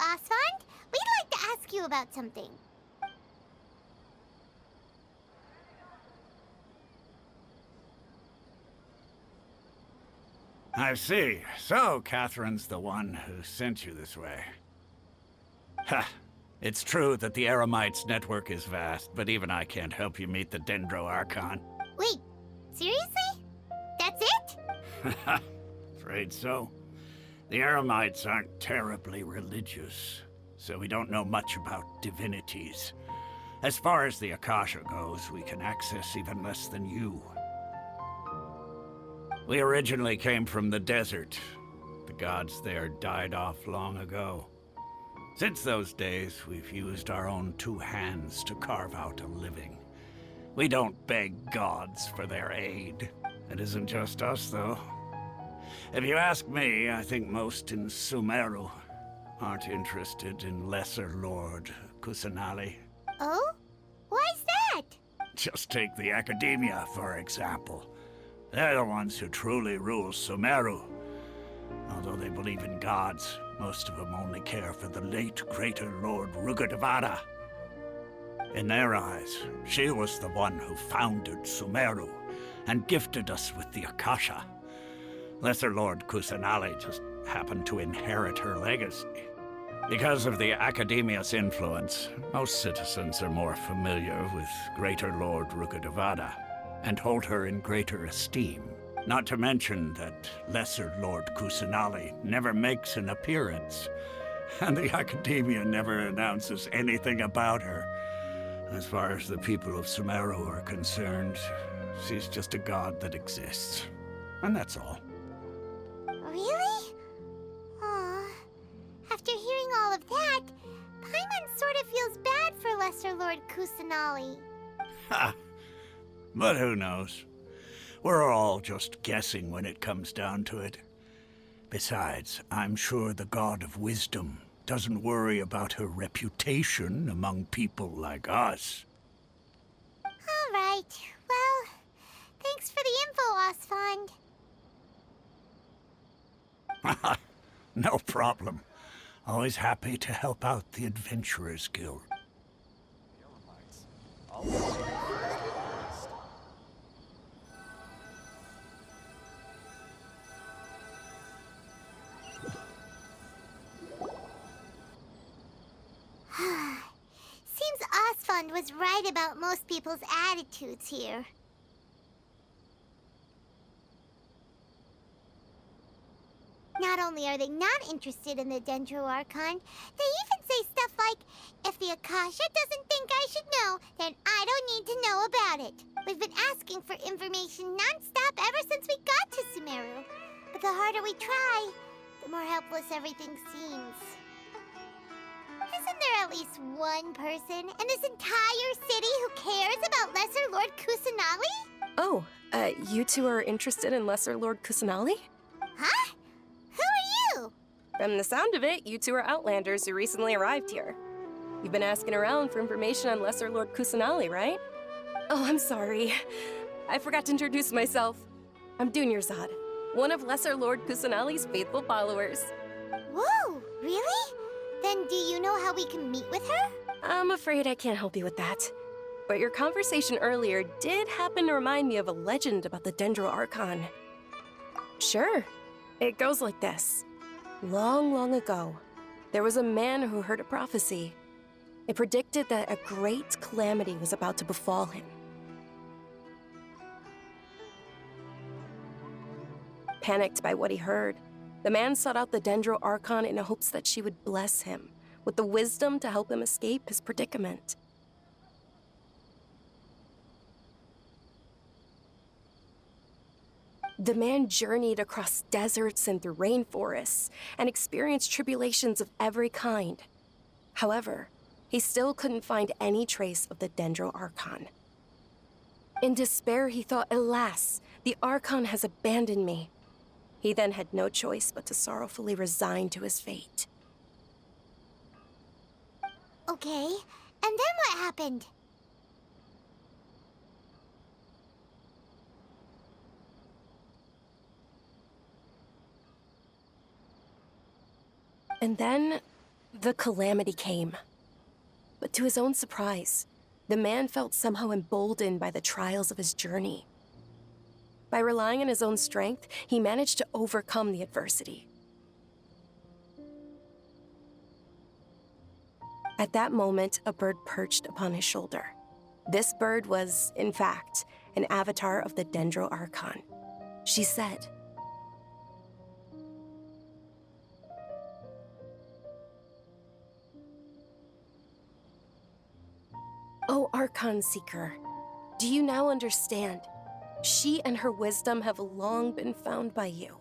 Asfand. We'd like to ask you about something. I see. So, Catherine's the one who sent you this way. Ha! It's true that the Eremites' network is vast, but even I can't help you meet the Dendro Archon. Wait, seriously? That's it? Afraid so. The Eremites aren't terribly religious, so we don't know much about divinities. As far as the Akasha goes, we can access even less than you. We originally came from the desert. The gods there died off long ago. Since those days, we've used our own two hands to carve out a living. We don't beg gods for their aid. It isn't just us, though. If you ask me, I think most in Sumeru aren't interested in Lesser Lord Kusanali. Oh? Why's that? Just take the Academia, for example. They're the ones who truly rule Sumeru. Although they believe in gods, most of them only care for the late Greater Lord Rugadavada. In their eyes, she was the one who founded Sumeru and gifted us with the Akasha. Lesser Lord Kusanali just happened to inherit her legacy. Because of the Academia's influence, most citizens are more familiar with Greater Lord Rugadavada and hold her in greater esteem. Not to mention that Lesser Lord Kusanali never makes an appearance, and the Academia never announces anything about her. As far as the people of Sumeru are concerned, she's just a god that exists. And that's all. Really? Aw. After hearing all of that, Paimon sort of feels bad for Lesser Lord Kusanali. Ha! But who knows? We're all just guessing when it comes down to it. Besides, I'm sure the God of Wisdom doesn't worry about her reputation among people like us. All right. Well, thanks for the info, Asfand. No problem. Always happy to help out the Adventurers Guild. Seems Asfand was right about most people's attitudes here. Not only are they not interested in the Dendro Archon, they even say stuff like, if the Akasha doesn't think I should know, then I don't need to know about it. We've been asking for information non-stop ever since we got to Sumeru. But the harder we try, the more helpless everything seems. Isn't there at least one person in this entire city who cares about Lesser Lord Kusanali? Oh, you two are interested in Lesser Lord Kusanali? Huh? Who are you? From the sound of it, you two are Outlanders who recently arrived here. You've been asking around for information on Lesser Lord Kusanali, right? Oh, I'm sorry. I forgot to introduce myself. I'm Dunyarzad, one of Lesser Lord Kusanali's faithful followers. Whoa, really? Then do you know how we can meet with her? I'm afraid I can't help you with that. But your conversation earlier did happen to remind me of a legend about the Dendro Archon. Sure. It goes like this. Long, long ago, there was a man who heard a prophecy. It predicted that a great calamity was about to befall him. Panicked by what he heard, the man sought out the Dendro Archon in hopes that she would bless him with the wisdom to help him escape his predicament. The man journeyed across deserts and through rainforests and experienced tribulations of every kind. However, he still couldn't find any trace of the Dendro Archon. In despair, he thought, alas, the Archon has abandoned me. He then had no choice but to sorrowfully resign to his fate. Okay, and then what happened? And then, The calamity came. But to his own surprise, the man felt somehow emboldened by the trials of his journey. By relying on his own strength, he managed to overcome the adversity. At that moment, a bird perched upon his shoulder. This bird was, in fact, an avatar of the Dendro Archon. She said, "O Archon Seeker, do you now understand? She and her wisdom have long been found by you."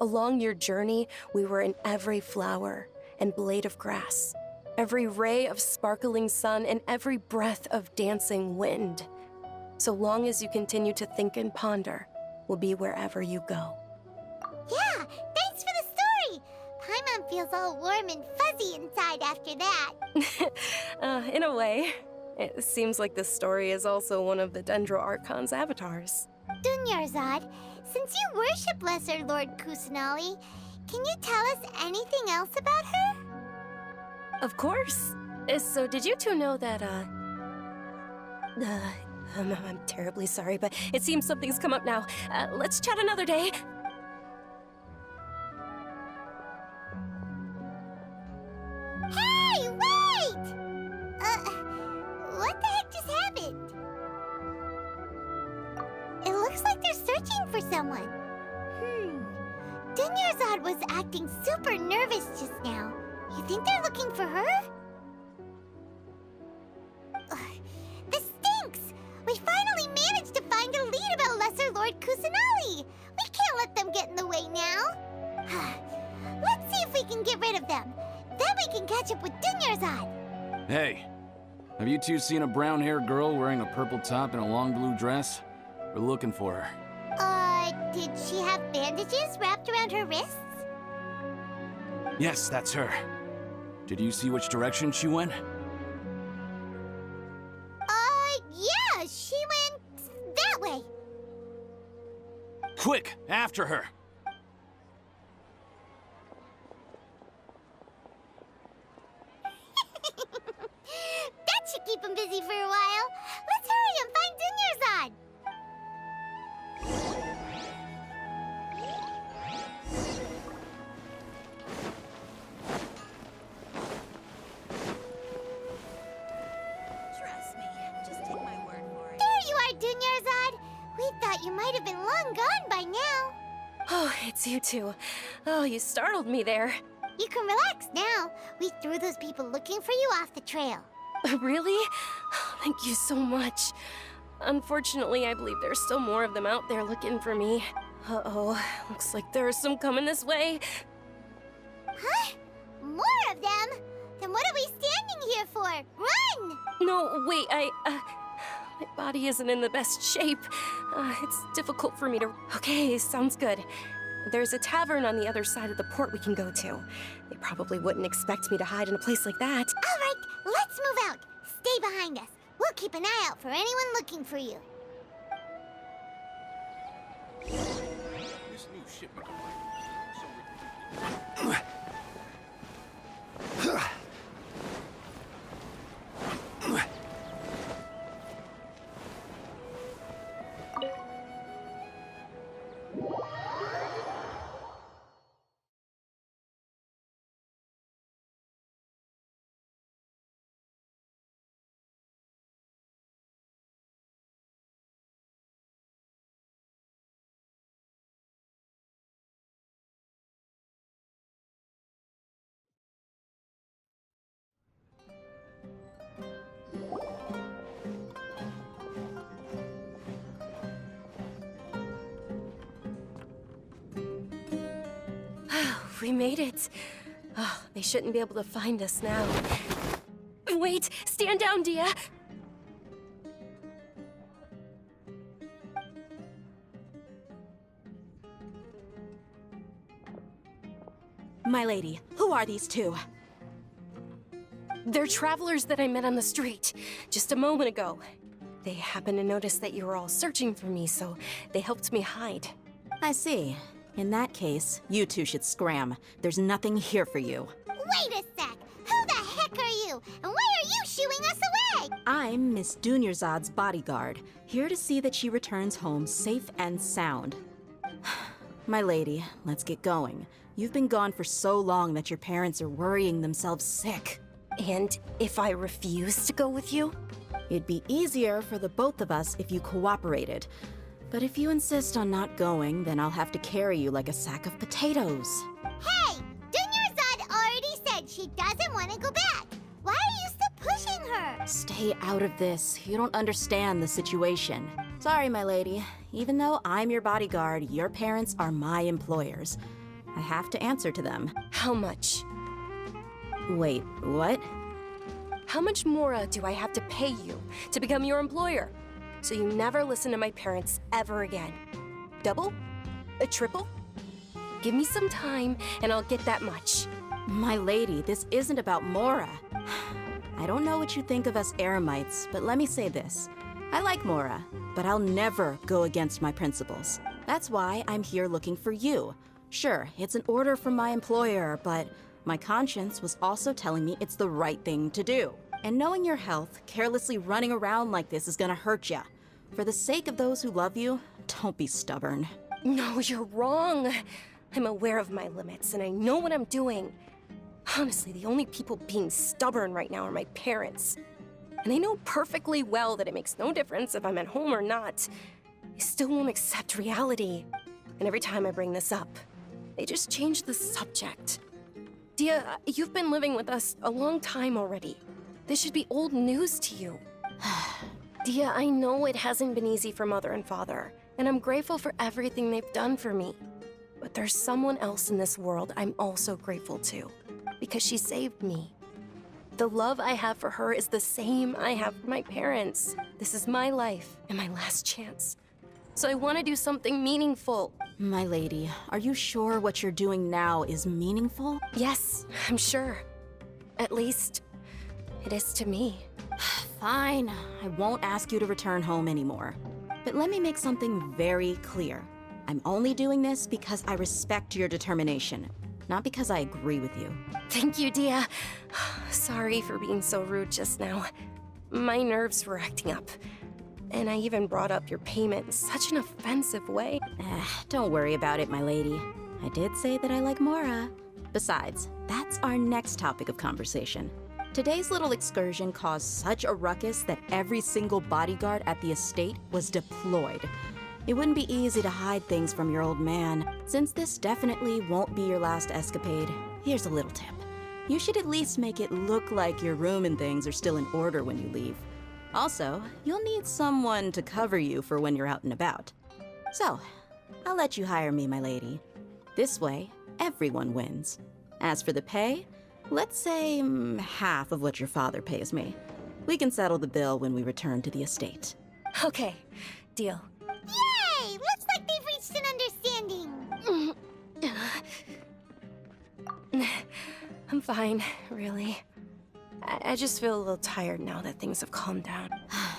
Along your journey, we were in every flower and blade of grass, every ray of sparkling sun, and every breath of dancing wind. So long as you continue to think and ponder, we'll be wherever you go. Yeah, thanks for the story. Paimon feels all warm and fuzzy inside after that. In a way, it seems like this story is also one of the Dendro Archon's avatars. Dunyarzad, since you worship Lesser Lord Kusanali, can you tell us anything else about her? Of course. So did you two know that, I'm terribly sorry, but it seems something's come up now. Let's chat another day. Hey, wait! What the heck just happened? It looks like they're searching for someone. Dunyarzad was acting super nervous just now. You think they're looking for her? This stinks! We finally managed to find a lead about Lesser Lord Kusanali! We can't let them get in the way now. Let's see if we can get rid of them. Then we can catch up with Dunyarzad. Hey, have you two seen a brown-haired girl wearing a purple top and a long blue dress? We're looking for her. Did she have bandages wrapped around her wrists? Yes, that's her. Did you see which direction she went? Yeah, she went that way. Quick, after her! That should keep him busy for a while. Let's hurry and find Dunyarzad. Trust me. Just take my word for it. There you are, Dunyarzad. We thought you might have been long gone by now. Oh, it's you two. Oh, you startled me there. You can relax now. We threw those people looking for you off the trail. Really? Thank you so much. Unfortunately, I believe there's still more of them out there looking for me. Uh-oh, looks like there's some coming this way. Huh? More of them? Then what are we standing here for? Run! No, wait, my body isn't in the best shape. It's difficult for me to... Okay, sounds good. There's a tavern on the other side of the port we can go to. They probably wouldn't expect me to hide in a place like that. All right, let's move out. Stay behind us. We'll keep an eye out for anyone looking for you. This new shipment We made it. Oh, they shouldn't be able to find us now. Wait, stand down, Dia. My lady, who are these two? They're travelers that I met on the street just a moment ago. They happened to notice that you were all searching for me, so they helped me hide. I see. In that case, you two should scram. There's nothing here for you. Wait a sec! Who the heck are you? And why are you shooing us away? I'm Miss Dunyarzad's bodyguard, here to see that she returns home safe and sound. My lady, let's get going. You've been gone for so long that your parents are worrying themselves sick. And if I refuse to go with you? It'd be easier for the both of us if you cooperated. But if you insist on not going, then I'll have to carry you like a sack of potatoes. Hey! Dunyarzad already said she doesn't want to go back. Why are you still pushing her? Stay out of this. You don't understand the situation. Sorry, my lady. Even though I'm your bodyguard, your parents are my employers. I have to answer to them. How much? Wait, what? How much more do I have to pay you to become your employer? So you never listen to my parents ever again. Double? A triple? Give me some time and I'll get that much. My lady, this isn't about Mora. I don't know what you think of us Eremites, but let me say this. I like Mora, but I'll never go against my principles. That's why I'm here looking for you. Sure, it's an order from my employer, but my conscience was also telling me it's the right thing to do. And knowing your health, carelessly running around like this is gonna hurt ya. For the sake of those who love you, don't be stubborn. No, you're wrong. I'm aware of my limits and I know what I'm doing. Honestly, the only people being stubborn right now are my parents. And I know perfectly well that it makes no difference if I'm at home or not. They still won't accept reality. And every time I bring this up, they just change the subject. Dia, you've been living with us a long time already. This should be old news to you. Dia, I know it hasn't been easy for Mother and Father, and I'm grateful for everything they've done for me. But there's someone else in this world I'm also grateful to, because she saved me. The love I have for her is the same I have for my parents. This is my life and my last chance. So I want to do something meaningful. My lady, are you sure what you're doing now is meaningful? Yes, I'm sure. At least, it is to me. Fine, I won't ask you to return home anymore. But let me make something very clear. I'm only doing this because I respect your determination, not because I agree with you. Thank you, Dia. Sorry for being so rude just now. My nerves were acting up. And I even brought up your payment in such an offensive way. Don't worry about it, my lady. I did say that I like Mora. Besides, that's our next topic of conversation. Today's little excursion caused such a ruckus that every single bodyguard at the estate was deployed. It wouldn't be easy to hide things from your old man. Since this definitely won't be your last escapade, here's a little tip. You should at least make it look like your room and things are still in order when you leave. Also, you'll need someone to cover you for when you're out and about. So, I'll let you hire me, my lady. This way, everyone wins. As for the pay, let's say half of what your father pays me. We can settle the bill when we return to the estate. Okay, deal. Yay! Looks like they've reached an understanding. I'm fine, really. I just feel a little tired now that things have calmed down.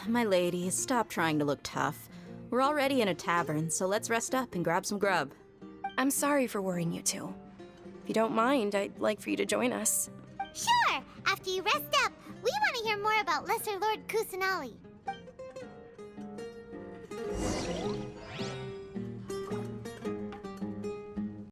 My lady, stop trying to look tough. We're already in a tavern, so let's rest up and grab some grub. I'm sorry for worrying you two. If you don't mind, I'd like for you to join us. Sure! After you rest up, we want to hear more about Lesser Lord Kusanali.